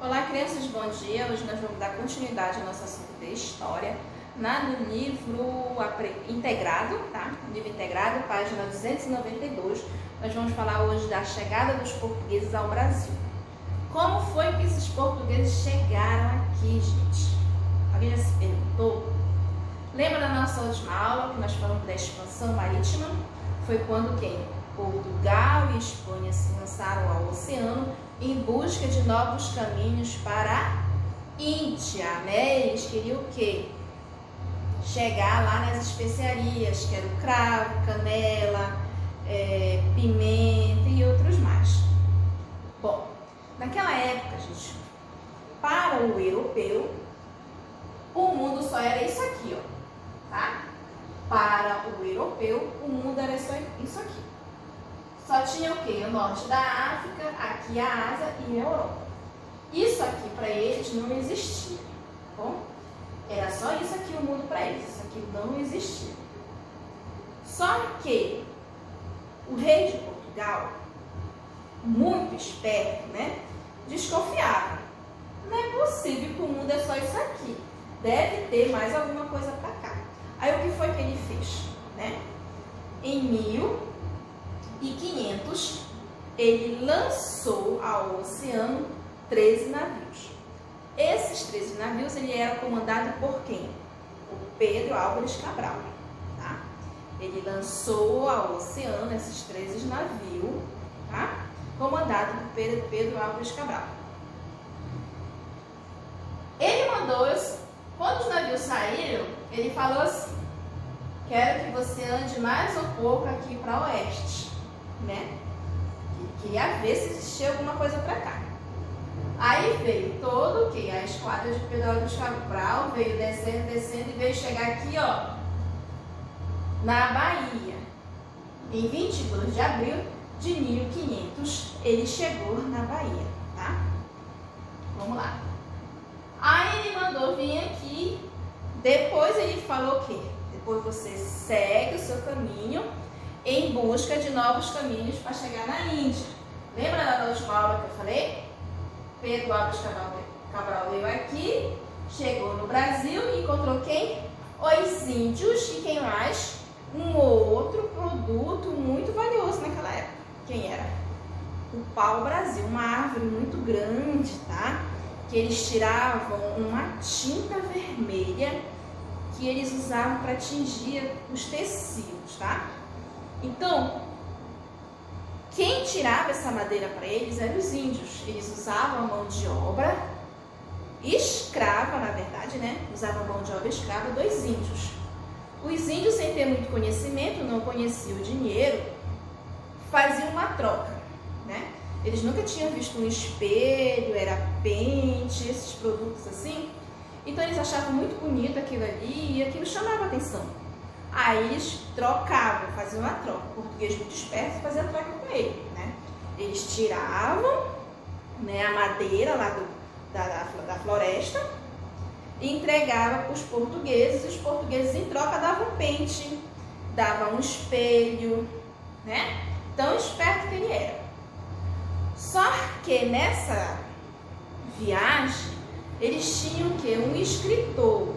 Olá, crianças, bom dia. Hoje nós vamos dar continuidade ao nosso assunto de história no livro integrado, tá? Livro integrado, página 292. Nós vamos falar hoje da chegada dos portugueses ao Brasil. Como foi que esses portugueses chegaram aqui, gente? Alguém já se perguntou? Lembra da nossa última aula que nós falamos da expansão marítima? Foi quando quem? Portugal e Espanha se lançaram ao oceano em busca de novos caminhos para a Índia, né? Eles queriam o quê? Chegar lá nas especiarias, que era o cravo, canela, pimenta e outros mais. Bom, naquela época, gente, para o europeu, o mundo só era isso aqui, ó, tá? Para o europeu, o mundo era só isso aqui. Só tinha o quê? O norte da África, aqui a Ásia e a Europa. Isso aqui para eles não existia, tá bom? Era só isso aqui o mundo para eles, isso aqui não existia. Só que o rei de Portugal, muito esperto, né? Desconfiava. Não é possível que o mundo é só isso aqui. Deve ter mais alguma coisa para cá. Aí o que foi que ele fez, né? Em 1500, ele lançou ao oceano 13 navios. Esses 13 navios ele era comandado por quem? O Pedro Álvares Cabral. Tá? Ele lançou ao oceano esses 13 navios, tá? Comandado por Pedro Álvares Cabral. Ele mandou, quando os navios saíram, ele falou assim: quero que você ande mais um pouco aqui para oeste, né? Queria ver se existia alguma coisa para cá. Aí veio todo o que? A esquadra de Pedro Álvares Cabral veio descendo e veio chegar aqui, ó, na Bahia. Em 22 de abril de 1500, ele chegou na Bahia, tá? Vamos lá. Aí ele mandou vir aqui. Depois ele falou o quê? Depois você segue o seu caminho em busca de novos caminhos para chegar na Índia. Lembra da última aula que eu falei? Pedro Álvares Cabral veio aqui, chegou no Brasil e encontrou quem? Os índios e quem mais? Um outro produto muito valioso naquela época. Quem era? O pau-brasil, uma árvore muito grande, tá? Que eles tiravam uma tinta vermelha que eles usavam para tingir os tecidos, tá? Então, quem tirava essa madeira para eles eram os índios. Eles usavam a mão de obra escrava, na verdade, né? Usavam a mão de obra escrava dos índios. Os índios, sem ter muito conhecimento, não conheciam o dinheiro, faziam uma troca, né? Eles nunca tinham visto um espelho, era pente, esses produtos assim. Então eles achavam muito bonito aquilo ali e aquilo chamava atenção. Aí eles trocavam, faziam uma troca. O português muito esperto fazia a troca com ele, né? Eles tiravam, né, a madeira lá da floresta e entregavam para os portugueses. Os portugueses em troca davam pente, davam um espelho, né? Tão esperto que ele era. Só que nessa viagem eles tinham o quê? Um escritor.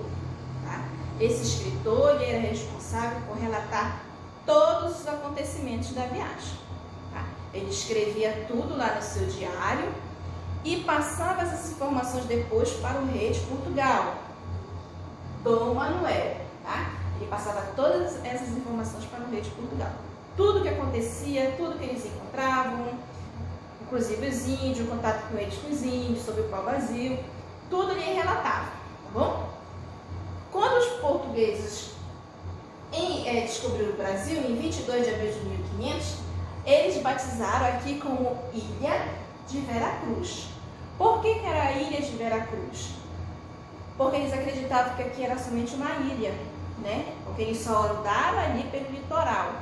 Tá? Esse escritor ele era responsável por relatar todos os acontecimentos da viagem. Tá? Ele escrevia tudo lá no seu diário e passava essas informações depois para o rei de Portugal, Dom Manuel. Tá? Ele passava todas essas informações para o rei de Portugal. Tudo que acontecia, tudo que eles encontravam, inclusive os índios, o contato com eles com os índios, sobre o pau-brasil, tudo ele relatava, tá bom? Quando os portugueses descobriram o Brasil, em 22 de abril de 1500, eles batizaram aqui como Ilha de Veracruz. Por que era a Ilha de Veracruz? Porque eles acreditavam que aqui era somente uma ilha, né? Porque eles só andaram ali pelo litoral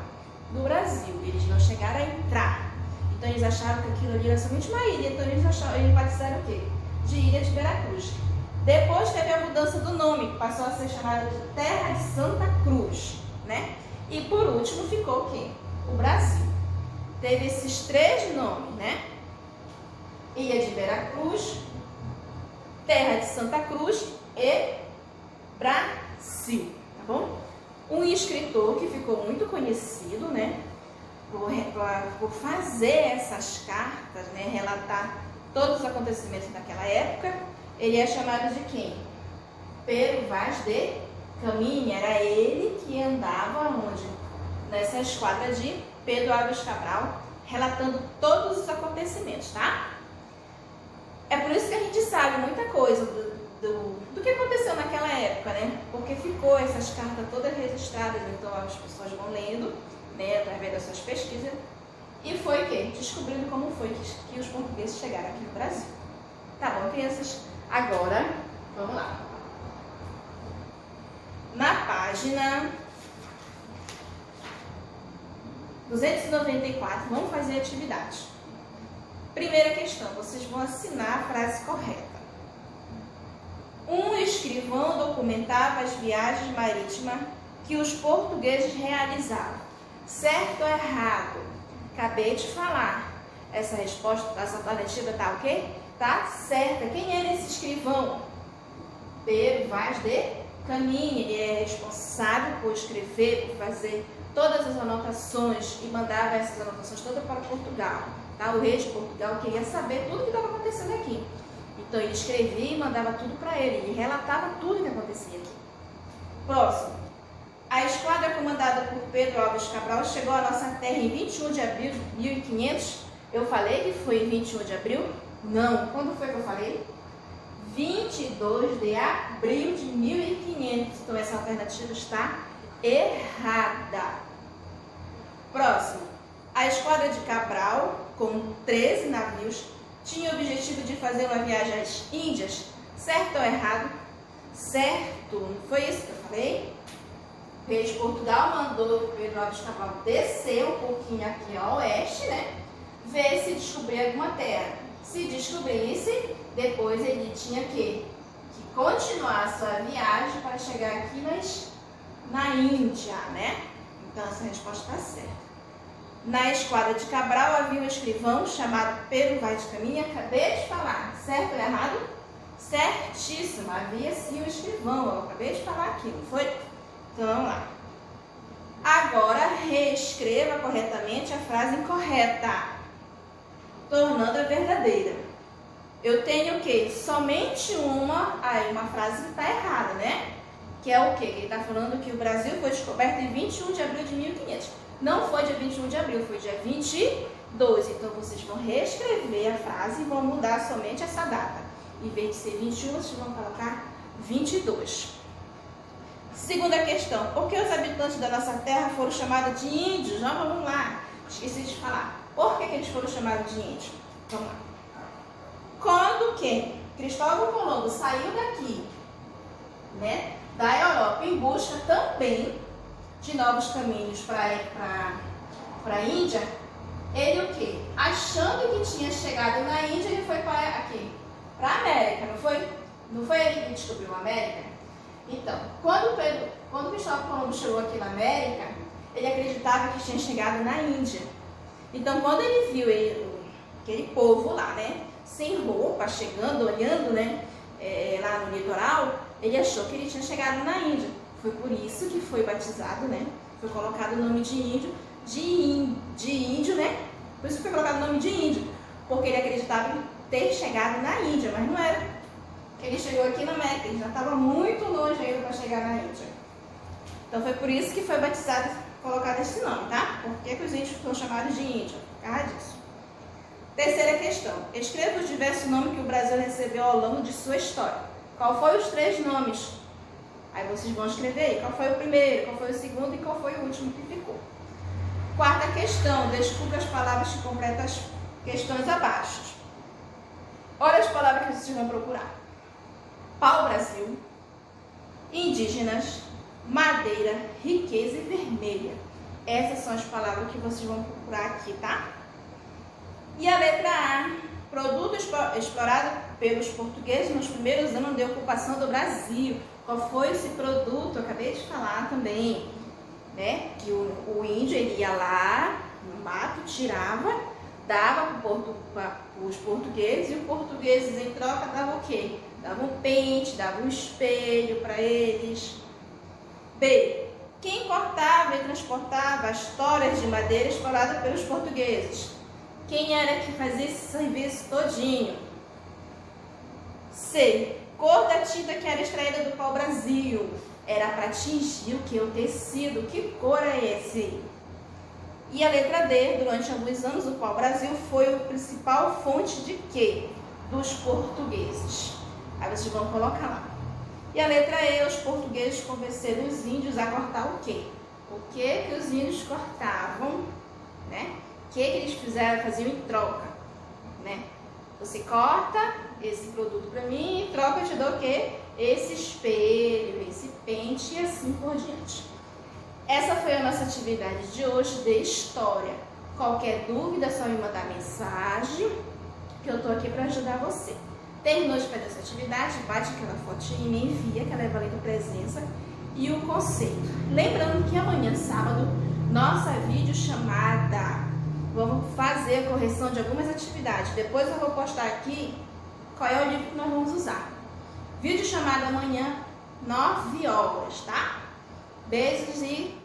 do Brasil, eles não chegaram a entrar. Então eles acharam que aquilo ali era somente uma ilha, então eles batizaram o quê? De Ilha de Veracruz. Depois teve a mudança do nome, que passou a ser chamada de Terra de Santa Cruz, né? E por último ficou o quê? O Brasil. Teve esses três nomes, né? Ilha de Veracruz, terra de Santa Cruz e Brasil, tá bom? Um escritor que ficou muito conhecido, né, por fazer essas cartas, né, relatar todos os acontecimentos daquela época. Ele é chamado de quem? Pero Vaz de Caminha. Era ele que andava onde? Nessa esquadra de Pedro Álvares Cabral, relatando todos os acontecimentos, tá? É por isso que a gente sabe muita coisa do que aconteceu naquela época, né? Porque ficou essas cartas todas registradas, então as pessoas vão lendo, né, através das suas pesquisas, e foi o quê? Descobrindo como foi que os portugueses chegaram aqui no Brasil. Tá bom, crianças? Agora, vamos lá. Na página 294, vamos fazer a atividade. Primeira questão, vocês vão assinar a frase correta. Um escrivão documentava as viagens marítimas que os portugueses realizavam. Certo ou errado? Acabei de falar. Essa resposta, essa alternativa tá o quê? Tá certa. Quem era esse escrivão? Pero Vaz de Caminha. Ele é responsável por escrever, por fazer todas as anotações e mandava essas anotações todas para Portugal. Tá? O rei de Portugal queria saber tudo o que estava acontecendo aqui. Então ele escrevia e mandava tudo para ele. Ele relatava tudo o que acontecia aqui. Próximo. A esquadra comandada por Pedro Álvares Cabral chegou à nossa terra em 21 de abril de 1500. Eu falei que foi em 21 de abril? Não. Quando foi que eu falei? 22 de abril de 1500. Então essa alternativa está errada. Próximo. A esquadra de Cabral, com 13 navios, tinha o objetivo de fazer uma viagem às Índias. Certo ou errado? Certo. Não foi isso que eu falei? O rei de Portugal mandou Pedro Álvares Cabral descer um pouquinho aqui ao oeste, né? Ver se descobrir alguma terra. Se descobrisse, depois ele tinha que continuar a sua viagem para chegar aqui na Índia, né? Então essa resposta está certa. Na esquadra de Cabral havia um escrivão chamado Pero Vaz de Caminha. Acabei de falar. Certo ou errado? Certíssimo. Havia sim um escrivão. Eu acabei de falar aqui, não foi? Então vamos lá. Agora reescreva corretamente a frase incorreta, tornando-a verdadeira. Eu tenho o quê? Somente uma. Aí uma frase que está errada, né? Que é o quê? Ele está falando que o Brasil foi descoberto em 21 de abril de 1500. Não foi dia 21 de abril, foi dia 22. Então vocês vão reescrever a frase e vão mudar somente essa data. Em vez de ser 21, vocês vão colocar 22. Segunda questão. Por que os habitantes da nossa terra foram chamados de índios? Vamos lá. Esqueci de falar. Por que eles foram chamados de índios? Vamos lá. Quando quem? Cristóvão Colombo saiu daqui, né, da Europa em busca também de novos caminhos para a Índia, ele o quê? Achando que tinha chegado na Índia, ele foi para aqui, para a América, não foi? Não foi ele que descobriu a América? Então, quando Cristóvão Colombo chegou aqui na América, ele acreditava que tinha chegado na Índia. Então, quando ele viu aquele povo lá, né, sem roupa, chegando, olhando, né, lá no litoral, ele achou que ele tinha chegado na Índia. Foi por isso que foi batizado, né? Foi colocado o nome de índio, de índio, né? Por isso que foi colocado o nome de índio, porque ele acreditava em ter chegado na Índia, mas não era. Ele chegou aqui na América, ele já estava muito longe ainda para chegar na Índia. Então foi por isso que foi batizado, colocado esse nome, tá? Por que os índios foram chamados de índio? Por causa disso. Terceira questão. Escreva os diversos nomes que o Brasil recebeu ao longo de sua história. Qual foi os 3 nomes? Aí vocês vão escrever aí. Qual foi o primeiro, qual foi o segundo e qual foi o último que ficou. Quarta questão. Descubra as palavras que completam as questões abaixo. Olha as palavras que vocês vão procurar. Pau-brasil, indígenas, madeira, riqueza e vermelha. Essas são as palavras que vocês vão procurar aqui, tá? E a letra A. Produto explorado pelos portugueses nos primeiros anos de ocupação do Brasil. Qual foi esse produto? Eu acabei de falar também, né? Que o índio ele ia lá no mato, tirava, dava para os portugueses, e os portugueses em troca davam o quê? dava um pente, dava um espelho para eles. B, quem cortava e transportava as toras de madeira exploradas pelos portugueses? Quem era que fazia esse serviço todinho? C, cor da tinta que era extraída do pau-brasil. Era para atingir o que? O tecido. Que cor é esse? E a letra D, durante alguns anos o pau-brasil foi a principal fonte de quê? Dos portugueses. Aí vocês vão colocar lá. E a letra E, os portugueses convenceram os índios a cortar o quê? O que os índios cortavam, né? O que eles faziam em troca, né? Você corta esse produto para mim e em troca eu te dou o quê? Esse espelho, esse pente e assim por diante. Essa foi a nossa atividade de hoje de história. Qualquer dúvida é só me mandar mensagem que eu tô aqui para ajudar você. Terminou de fazer essa atividade, bate aquela fotinha e me envia, que ela é valendo presença e o conceito. Lembrando que amanhã, sábado, nossa videochamada. Vamos fazer a correção de algumas atividades. Depois eu vou postar aqui qual é o livro que nós vamos usar. Videochamada amanhã, 9 horas, tá? Beijos e